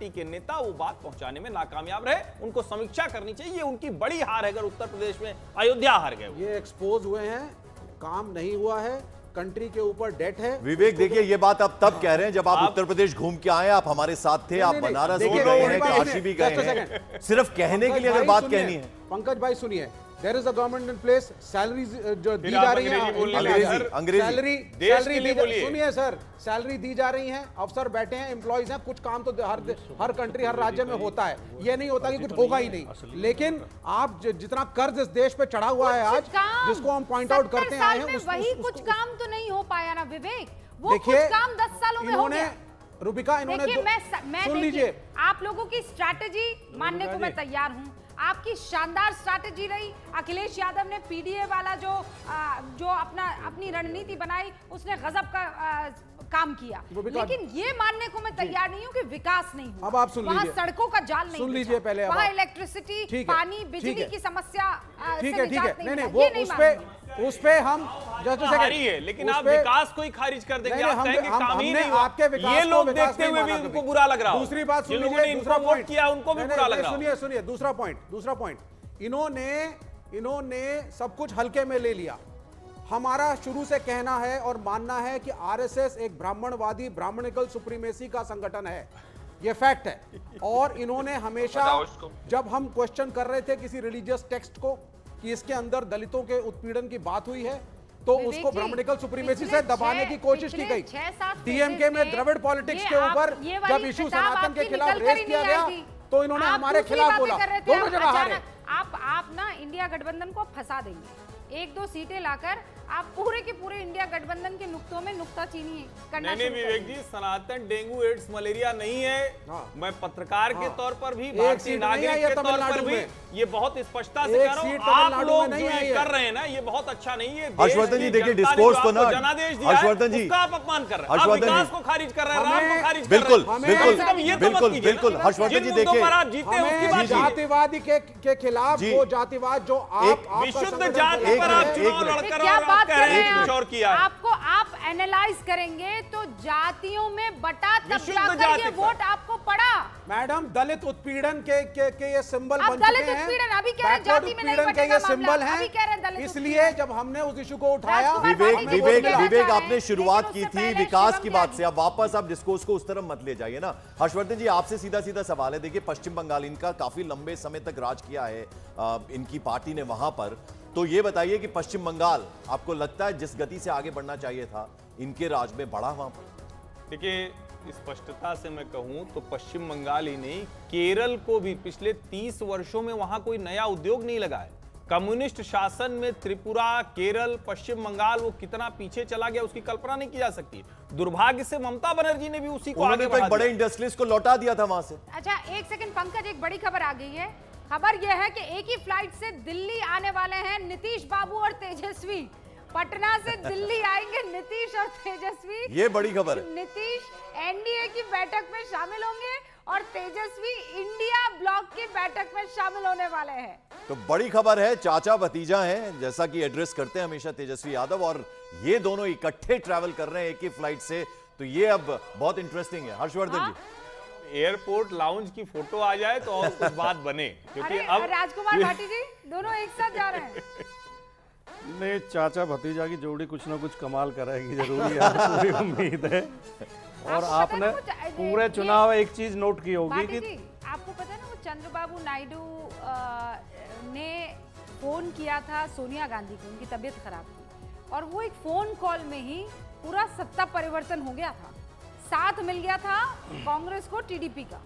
Party के नेता वो बात पहुंचाने में नाकामयाब रहे। उनको समीक्षा करनी चाहिए, ये उनकी बड़ी हार है अगर उत्तर प्रदेश में अयोध्या हार गए। ये एक्सपोज हुए हैं, काम नहीं हुआ है, कंट्री के ऊपर डेट है। विवेक देखिए, ये बात आप तब कह रहे हैं जब आप उत्तर प्रदेश घूम के आए, आप हमारे साथ थे, आप बनारस भी गए हैं, काशी भी गए हैं। सिर्फ कहने के लिए अगर बात कहनी है। पंकज भाई सुनिए, there is a government in place, salary जो दी जा रही है, अंग्रेजी सुनिए सर, सैलरी दी जा रही है, अफसर बैठे हैं, एम्प्लॉइज हैं, कुछ काम तो हर कंट्री हर राज्य में होता है, ये नहीं होता कि कुछ होगा ही नहीं। लेकिन आप जितना कर्ज इस देश पे चढ़ा हुआ है आज, जिसको हम पॉइंट आउट करते आए हैं, वही कुछ काम तो नहीं हो पाया ना विवेक, वो कुछ काम 10 सालों में हो गया। रूबिका, इन्होंने मैं सुन लीजिए, आप लोगों की स्ट्रैटेजी मानने को मैं तैयार हूं। आपकी शानदार स्ट्रैटेजी रही। अखिलेश यादव ने पीडीए वाला जो अपनी रणनीति बनाई, उसने गजब का काम किया, लेकिन ये मानने को मैं तैयार नहीं हूं कि विकास नहीं हुआ। अब आप सुन लीजिए, वहां सड़कों का जाल नहीं, सुन लीजिए पहले, वहां इलेक्ट्रिसिटी, पानी, बिजली की समस्या ठीक है, नहीं वो उस पे हम है, लेकिन आप विकास को ही खारिज कर देंगे। आप कहेंगे काम ही नहीं हुआ। आपके विकास ये लोग देखते हुए भी उनको बुरा लग रहा है। दूसरी बात सुन लीजिए, दूसरा वोट किया उनको भी बुरा लग रहा है। सुनिए, दूसरा पॉइंट, इन्होंने सब कुछ हल्के में ले लिया। हमारा शुरू से कहना है और मानना है कि आरएसएस एक ब्राह्मणवादी, ब्राह्मणिकल सुप्रीमेसी का संगठन है, ये फैक्ट है। और इन्होंने हमेशा, जब हम क्वेश्चन कर रहे थे किसी रिलीजियस टेक्स्ट को कि इसके अंदर दलितों के उत्पीड़न की बात हुई है, तो उसको ब्राह्मणिकल सुप्रीमेसी से दबाने की कोशिश की गई। डीएमके में द्रविड़ पॉलिटिक्स के ऊपर जब इशू सनातन के खिलाफ रेस किया गया, तो इन्होंने हमारे खिलाफ बोला। दोनों जगह हारे। आप ना इंडिया गठबंधन को फंसा देंगे, 1-2 सीटें लाकर आप पूरे के पूरे इंडिया गठबंधन के नुक्तों में नुक्ताचीनी करना। नहीं विवेक जी, सनातन डेंगू एड्स मलेरिया नहीं है। मैं पत्रकार के तौर पर भी, भारतीय नागरिक के तौर पर भी ये बहुत स्पष्टता से कह रहा हूं, आप लोग जो ये कर रहे हैं ना, ये बहुत अच्छा नहीं है। हर्षवर्धन जी देखिए, डिस्कोर्स को ना, जनादेश दिया है, उसका आप अपमान कर रहे हैं। आप विकास को खारिज कर रहे हैं, राम को खारिज कर रहे हैं। बिल्कुल हर्षवर्धन जी देखिए, आप जीते हैं उसकी बात, जातिवादी के खिलाफ वो जातिवाद जो आप विशुद्ध जाति पर आप चुनाव लड़कर आप एनालाइज करेंगे तो जातियों में बटा तब जाकर ये वोट आपको पड़ा। मैडम, दलित उत्पीड़न के ये सिंबल बन चुके हैं। अभी कह रहे हैं जाति में नहीं बटेगा मामला, इसलिए जब हमने उस इशू को उठाया, विवेक आपने शुरुआत की थी विकास की बात से, अब वापस आप डिस्कोर्स को उस तरफ मत ले जाइए ना। हर्षवर्धन जी, आपसे सीधा सीधा सवाल है। देखिए, पश्चिम बंगाल इनका काफी लंबे समय तक राज किया है इनकी पार्टी ने वहां पर, तो ये बताइए कि पश्चिम बंगाल आपको लगता है जिस गति से आगे बढ़ना चाहिए था इनके राज में बढ़ा वहां पर? देखिए, स्पष्टता से मैं कहूं तो पश्चिम बंगाल ही नहीं, केरल को भी पिछले 30 वर्षों में वहां कोई नया उद्योग नहीं लगा है। कम्युनिस्ट शासन में त्रिपुरा, केरल, पश्चिम बंगाल वो कितना पीछे चला गया उसकी कल्पना नहीं की जा सकती। दुर्भाग्य से ममता बनर्जी ने भी उसी को आगे बढ़ा दिया। बड़े इंडस्ट्रियलिस्ट को लौटा दिया था वहां से। अच्छा, एक सेकंड पंकज, एक बड़ी खबर आ गई है। खबर यह है कि एक ही फ्लाइट से दिल्ली आने वाले हैं नीतीश बाबू और तेजस्वी। पटना से दिल्ली आएंगे नीतीश और तेजस्वी। ये बड़ी खबर है। नीतीश एनडीए की बैठक में शामिल होंगे और तेजस्वी इंडिया ब्लॉक की बैठक में शामिल होने वाले हैं। तो बड़ी खबर है, चाचा भतीजा हैं जैसा कि एड्रेस करते हैं हमेशा तेजस्वी यादव, और ये दोनों इकट्ठे ट्रैवल कर रहे हैं एक ही फ्लाइट से, तो ये अब बहुत इंटरेस्टिंग है। हर्षवर्धन जी, एयरपोर्ट लाउंज की फोटो आ जाए तो और कुछ बात बने, क्योंकि अब राजकुमार भाटी जी दोनों एक साथ जा रहे हैं। नहीं, चाचा भतीजा की जोड़ी कुछ ना कुछ कमाल कराएगी जरूरी है, पूरी उम्मीद है। और आपने पूरे चुनाव एक चीज नोट की होगी कि आपको पता है ना, वो चंद्रबाबू नायडू ने फोन किया था सोनिया गांधी को, उनकी तबीयत खराब थी, और वो एक फोन कॉल में ही पूरा सत्ता परिवर्तन हो गया था, साथ मिल गया था कांग्रेस को टीडीपी का।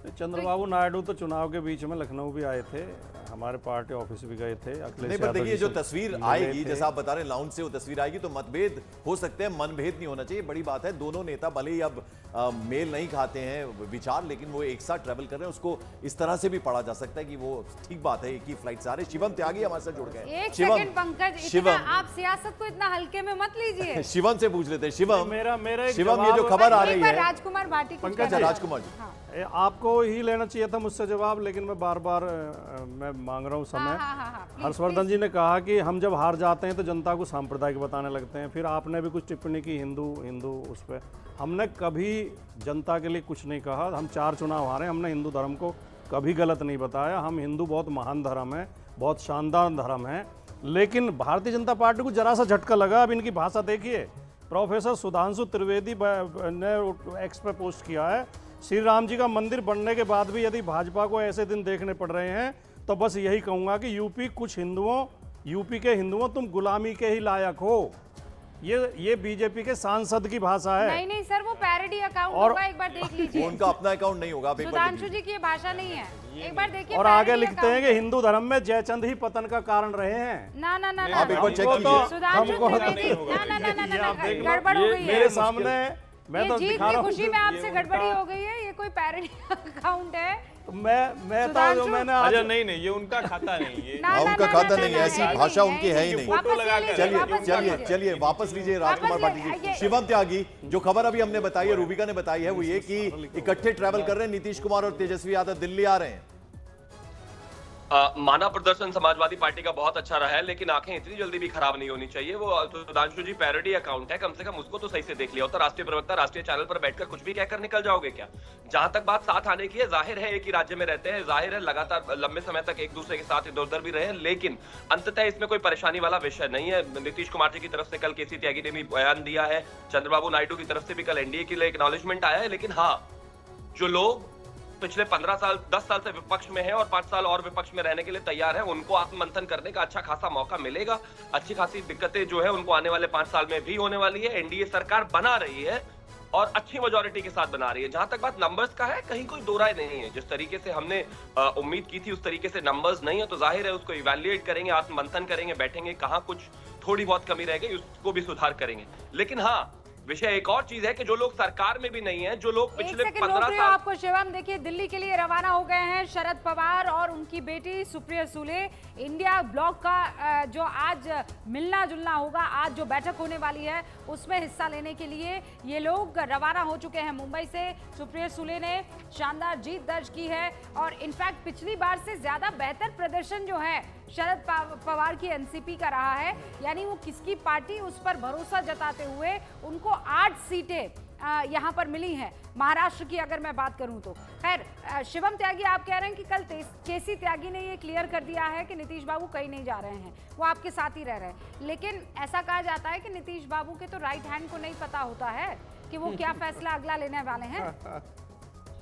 चंद्रबाबू नायडू तो चुनाव के बीच में लखनऊ भी आए थे, हमारे पार्टी ऑफिस भी गए थे। नहीं, पर देखिए जो तस्वीर आएगी, जैसा आप बता रहे हैं लाउंज से वो तस्वीर आएगी, तो मतभेद हो सकते हैं, मनभेद नहीं होना चाहिए। बड़ी बात है, दोनों नेता भले ही अब मेल नहीं खाते हैं विचार, लेकिन वो एक साथ ट्रैवल कर रहे हैं, उसको इस तरह से भी पढ़ा जा सकता है कि वो ठीक बात है, एक ही फ्लाइट से आ रहे। शिवम त्यागी हमारे साथ जुड़ गए। शिवम, आप सियासत को इतना हल्के में मत लीजिए। शिवम से पूछ लेते हैं। शिवम, मेरा शिवम, ये जो खबर आ रही है, राजकुमार भाटी, पंकज राजकुमार जी, आपको ही लेना चाहिए था मुझसे जवाब, लेकिन मैं बार बार मैं मांग रहा हूँ समय। प्लीज, हर्षवर्धन जी ने कहा कि हम जब हार जाते हैं तो जनता को सांप्रदायिक बताने लगते हैं। फिर आपने भी कुछ टिप्पणी की हिंदू हिंदू उस पर। हमने कभी जनता के लिए कुछ नहीं कहा। हम 4 चुनाव हारे, हमने हिंदू धर्म को कभी गलत नहीं बताया। हम हिंदू बहुत महान धर्म है, बहुत शानदार धर्म है। लेकिन भारतीय जनता पार्टी को जरा सा झटका लगा। अब इनकी भाषा देखिए। प्रोफेसर सुधांशु त्रिवेदी ने एक्स पे पोस्ट किया है, श्री राम जी का मंदिर बनने के बाद भी यदि भाजपा को ऐसे दिन देखने पड़ रहे हैं तो बस यही कहूंगा कि यूपी के हिंदुओं तुम गुलामी के ही लायक हो। ये बीजेपी के सांसद की भाषा है। नहीं सर, वो पैरोडी अकाउंट और- होगा, एक बार देख लीजिए। उनका अपना अकाउंट नहीं होगा, आप एक बार देख सुधांशु जी की ये भाषा नहीं है, एक बार देखिए। और आगे parody लिखते हैं account कि हिंदू धर्म में जयचंद ही पतन का कारण रहे हैं। ना ना ना आप एक बार चेक हमको कीजिए। तो- सुधांशु हमको- त्रिवेदी, ना ये आप देख लो, गड़बड़ हो गई है। मेरे सामने मैं ये तो जीत दिखा की रहा हूँ। खुशी में आपसे गड़बड़ी हो गई है, ये कोई पैरोडी अकाउंट है। मैं सुधांशु- तो मैंने आज अच्छा नहीं, ये उनका खाता नहीं है। ना, हाँ, ना, उनका ना, खाता ना, नहीं ना, है, ऐसी ना, भाषा नहीं, उनकी है ही नहीं। वापस फोटो लगा ले के लीजिए, चलिए वापस चलिए ले लीजिए। चलिए वापस लीजिए राजकुमार वापस पाटिल ले- जी। ये- शिवम त्यागी, जो खबर अभी हमने बताई है, रूबिका ने बताई है, वो ये कि इकट्ठे ट्रैवल कर रहे हैं नीतीश कुमार और तेजस्वी यादव, दिल्ली आ रहे हैं। माना प्रदर्शन समाजवादी पार्टी का बहुत अच्छा रहा है, लेकिन आंखें इतनी जल्दी भी खराब नहीं होनी चाहिए। वो सुधांशु जी पैरोडी अकाउंट है, कम से कम उसको तो सही से देख लिया होता। राष्ट्रीय प्रवक्ता राष्ट्रीय चैनल पर बैठकर कुछ भी कहकर निकल जाओगे क्या? जहां तक बात साथ आने की है, जाहिर है एक ही राज्य में रहते हैं, जाहिर है लगातार लंबे समय तक एक दूसरे के साथ इधर उधर भी रहे, लेकिन अंततः इसमें कोई परेशानी वाला विषय नहीं है। नीतीश कुमार जी की तरफ से कल केसी त्यागी ने भी बयान दिया है, चंद्रबाबू नायडू की तरफ से भी कल एनडीए के लिए एक्नॉलेजमेंट आया है। लेकिन हाँ, जो लोग पिछले 15 साल 10 साल से विपक्ष में है और 5 साल और विपक्ष में रहने के लिए तैयार है, उनको आत्ममंथन करने का अच्छा खासा मौका मिलेगा। अच्छी खासी दिक्कतें जो है उनको आने वाले 5 साल में भी होने वाली है। एनडीए सरकार बना रही है और अच्छी मेजोरिटी के साथ बना रही है। जहां तक बात नंबर्स का है, कहीं कोई दो राय नहीं है। जिस तरीके से हमने उम्मीद की थी उस तरीके से नंबर्स नहीं है, तो जाहिर है उसको इवैल्यूएट करेंगे, आत्ममंथन करेंगे, बैठेंगे, कहां कुछ थोड़ी बहुत कमी रह गई उसको भी सुधार करेंगे। लेकिन हाँ, विषय एक और चीज है कि जो लोग सरकार में भी नहीं है, जो लोग पिछले 15 साल आपको शिवम देखिए, दिल्ली के लिए रवाना हो गए हैं शरद पवार और उनकी बेटी सुप्रिया सुले। इंडिया ब्लॉक का जो आज मिलना जुलना होगा, आज जो बैठक होने वाली है उसमें हिस्सा लेने के लिए ये लोग रवाना हो चुके हैं मुंबई से। सुप्रिया सुले ने शानदार जीत दर्ज की है और इनफैक्ट पिछली बार से ज्यादा बेहतर प्रदर्शन जो है शरद पवार की एनसीपी का रहा है। यानी वो किसकी पार्टी, उस पर भरोसा जताते हुए उनको 8 सीटें यहाँ पर मिली हैं। महाराष्ट्र की अगर मैं बात करूं तो खैर, शिवम त्यागी आप कह रहे हैं कि कल केसी त्यागी ने ये क्लियर कर दिया है कि नीतीश बाबू कहीं नहीं जा रहे हैं, वो आपके साथ ही रह रहे हैं। लेकिन ऐसा कहा जाता है कि नीतीश बाबू के तो राइट हैंड को नहीं पता होता है कि वो क्या फैसला अगला लेने वाले हैं।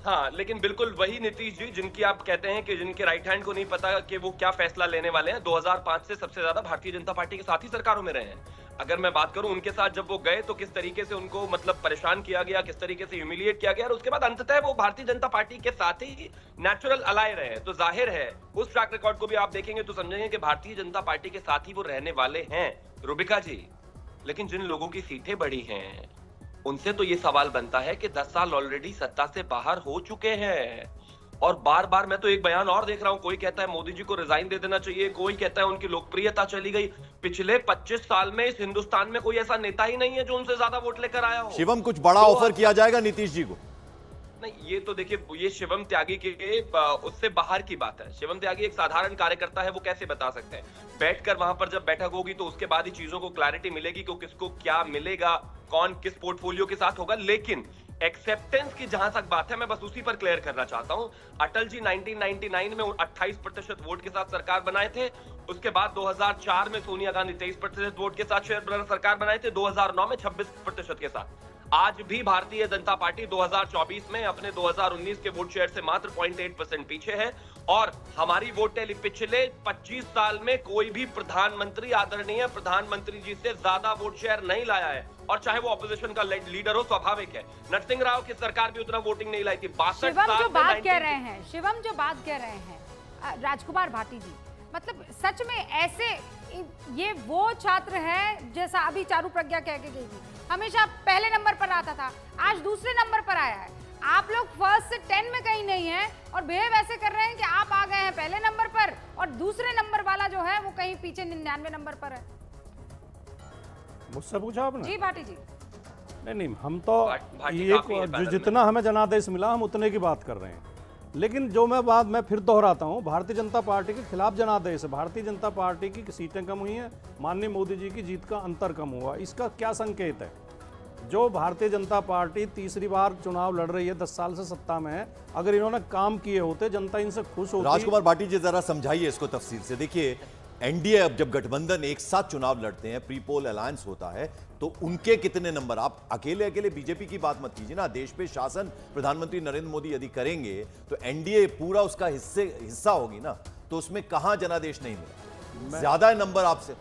हाँ, लेकिन बिल्कुल वही नीतीश जी जिनकी आप कहते हैं कि जिनके राइट हैंड को नहीं पता कि वो क्या फैसला लेने वाले हैं, 2005 से सबसे ज्यादा भारतीय जनता पार्टी के साथ ही सरकारों में रहे हैं। अगर मैं बात करूं उनके साथ जब वो गए तो किस तरीके से उनको मतलब परेशान किया गया, किस तरीके से ह्यूमिलिएट किया गया, और उसके बाद अंततः वो भारतीय जनता पार्टी के साथ ही नेचुरल अलाय रहे। तो जाहिर है उस ट्रैक रिकॉर्ड को भी आप देखेंगे तो समझेंगे कि भारतीय जनता पार्टी के साथ ही वो रहने वाले हैं, रूबिका जी। लेकिन जिन लोगों की सीटें बढ़ी हैं उनसे तो ये सवाल बनता है कि 10 साल ऑलरेडी सत्ता से बाहर हो चुके हैं और बार बार मैं तो एक बयान और देख रहा हूं, कोई कहता है मोदी जी को रिजाइन दे देना चाहिए, कोई कहता है उनकी लोकप्रियता चली गई। पिछले 25 साल में इस हिंदुस्तान में कोई ऐसा नेता ही नहीं है जो उनसे ज्यादा वोट लेकर आया हो। शिवम, कुछ बड़ा ऑफर किया जाएगा नीतीश जी को? नहीं, ये तो देखिए, ये शिवम त्यागी के उससे बाहर की बात है। शिवम त्यागी एक साधारण कार्यकर्ता है, वो कैसे बता सकते हैं? बैठकर वहां पर जब बैठक होगी तो उसके बाद ही चीजों को क्लैरिटी मिलेगी कि किसको क्या मिलेगा, कौन किस पोर्टफोलियो के साथ होगा। लेकिन एक्सेप्टेंस की जहां तक बात है, मैं बस उसी पर क्लियर करना चाहता हूं। अटल जी 1999 में 28% वोट के साथ सरकार बनाए थे। उसके बाद 2004 में सोनिया गांधी 23% वोट के साथ सरकार बनाए थे, 2009 में 26% के साथ। आज भी भारतीय जनता पार्टी 2024 में अपने 2019 के वोट शेयर से मात्र 0.8% पीछे है और हमारी वोट टैली पिछले 25 साल में कोई भी प्रधानमंत्री, आदरणीय प्रधानमंत्री जी से ज्यादा वोट शेयर नहीं लाया है। और चाहे वो ऑपोजिशन का लीडर हो, स्वाभाविक है। नरसिंह राव की सरकार भी उतना वोटिंग नहीं लाई थी। 62 शिवम साल जो में बात कह रहे हैं, शिवम जो बात कह रहे हैं राजकुमार भाटी जी, मतलब सच में ऐसे ये वो छात्र है जैसा अभी चारू प्रज्ञा कह के गई थी, हमेशा पहले नंबर पर आता था, आज दूसरे नंबर पर आया है। आप लोग फर्स्ट से 10 में कहीं नहीं है और बिहेव ऐसे कर रहे हैं कि आप आ गए हैं पहले नंबर पर और दूसरे नंबर वाला जो है वो कहीं पीछे 99 नंबर पर है। मुझसे पूछा आपने? जी भाटी जी। नहीं हम तो भाटी ये काफी है पैदल जितना हमें जनादेश मिला हम उतने की बात कर रहे हैं। लेकिन जो मैं फिर दोहराता हूँ, भारतीय जनता पार्टी के खिलाफ जनादेश है। भारतीय जनता पार्टी की सीटें कम हुई हैं, माननीय मोदी जी की जीत का अंतर कम हुआ। इसका क्या संकेत है? जो भारतीय जनता पार्टी तीसरी बार चुनाव लड़ रही है, 10 साल से सत्ता में है, अगर इन्होंने काम किए होते, जनता इनसे खुश होती। राजकुमार भाटी जी जरा समझाइए इसको तफसील से। देखिए एनडीए अब जब गठबंधन एक साथ चुनाव लड़ते हैं, प्री पोल अलायंस होता है, तो उनके कितने नंबर? आप अकेले अकेले बीजेपी की बात मत कीजिए ना। देश पे शासन प्रधानमंत्री नरेंद्र मोदी यदि करेंगे तो एनडीए पूरा उसका हिस्सा होगी ना, तो उसमें कहां जनादेश नहीं मिला? ज्यादा नंबर आपसे